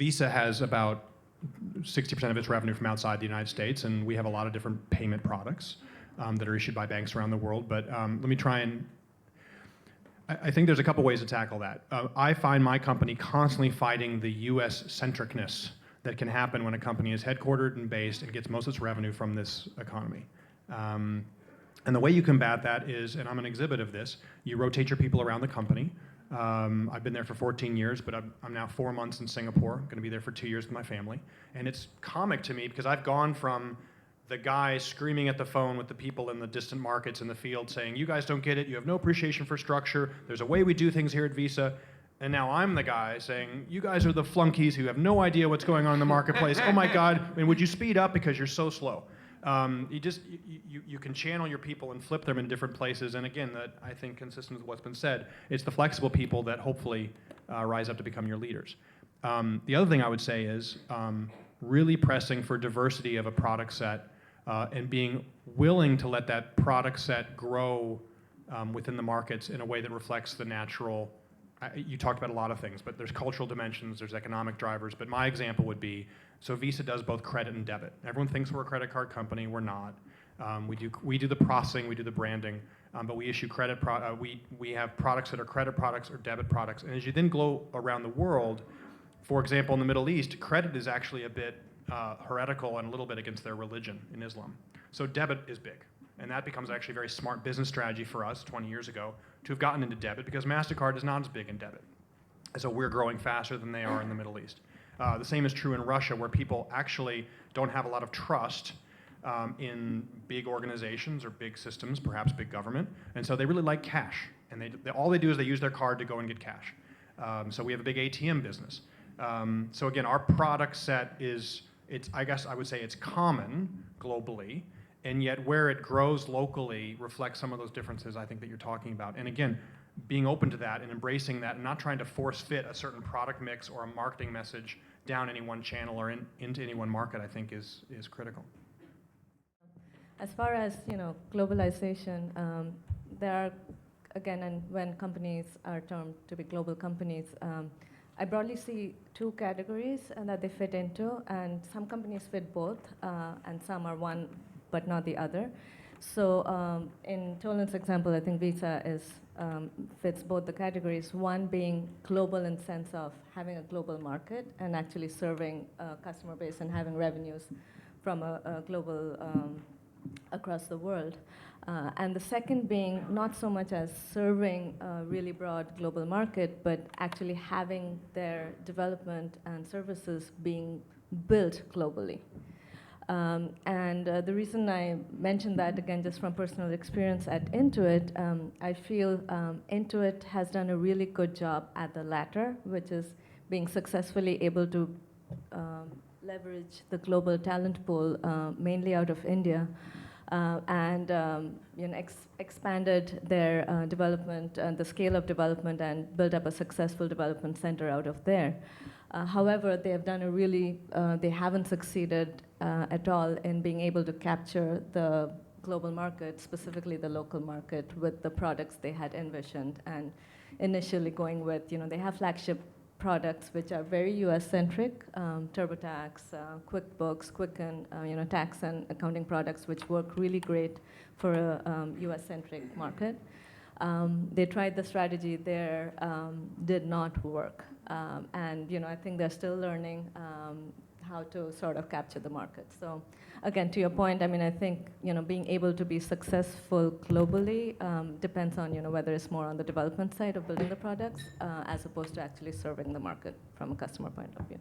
Visa has about 60% of its revenue from outside the United States, and we have a lot of different payment products that are issued by banks around the world. But let me try and, I think there's a couple ways to tackle that. I find my company constantly fighting the US centricness that can happen when a company is headquartered and based and gets most of its revenue from this economy. And the way you combat that is, and I'm an exhibit of this, you rotate your people around the company. I've been there for 14 years, but I'm now 4 months in Singapore. I'm going to be there for 2 years with my family. And it's comic to me because I've gone from the guy screaming at the phone with the people in the distant markets in the field saying, you guys don't get it, you have no appreciation for structure, there's a way we do things here at Visa. And now I'm the guy saying, you guys are the flunkies who have no idea what's going on in the marketplace. Oh my God, I mean, would you speed up because you're so slow? You can channel your people and flip them in different places. And again, that I think consistent with what's been said, it's the flexible people that hopefully rise up to become your leaders. The other thing I would say is really pressing for diversity of a product set and being willing to let that product set grow within the markets in a way that reflects the natural. You talked about a lot of things, but there's cultural dimensions, there's economic drivers, but my example would be, so Visa does both credit and debit. Everyone thinks we're a credit card company, we're not. We do the processing, we do the branding, but we issue credit, we have products that are credit products or debit products, and as you then go around the world, for example, in the Middle East, credit is actually a bit heretical and a little bit against their religion in Islam. So debit is big. And that becomes actually a very smart business strategy for us 20 years ago to have gotten into debit because MasterCard is not as big in debit. So we're growing faster than they are in the Middle East. The same is true in Russia where people actually don't have a lot of trust in big organizations or big systems, perhaps big government. And so they really like cash. And all they do is they use their card to go and get cash. So we have a big ATM business. So again, our product set I guess I would say it's common globally. And yet where it grows locally reflects some of those differences I think that you're talking about. And again, being open to that and embracing that and not trying to force fit a certain product mix or a marketing message down any one channel or into any one market, I think is critical. As far as globalization, there are, again, and when companies are termed to be global companies, I broadly see two categories that they fit into, and some companies fit both, and some are one but not the other. So in Tolan's example, I think Visa fits both the categories, one being global in sense of having a global market and actually serving a customer base and having revenues from a global, across the world. And the second being not so much as serving a really broad global market, but actually having their development and services being built globally. And the reason I mentioned that, again, just from personal experience at Intuit, I feel Intuit has done a really good job at the latter, which is being successfully able to leverage the global talent pool, mainly out of India, and expanded their development, the scale of development, and built up a successful development center out of there. However, they have done they haven't succeeded at all in being able to capture the global market, specifically the local market, with the products they had envisioned. And initially going with, they have flagship products which are very US-centric, TurboTax, QuickBooks, Quicken, tax and accounting products which work really great for a US-centric market. They tried the strategy there, did not work. And I think they're still learning how to sort of capture the market. So again, to your point, I think being able to be successful globally depends on whether it's more on the development side of building the products as opposed to actually serving the market from a customer point of view.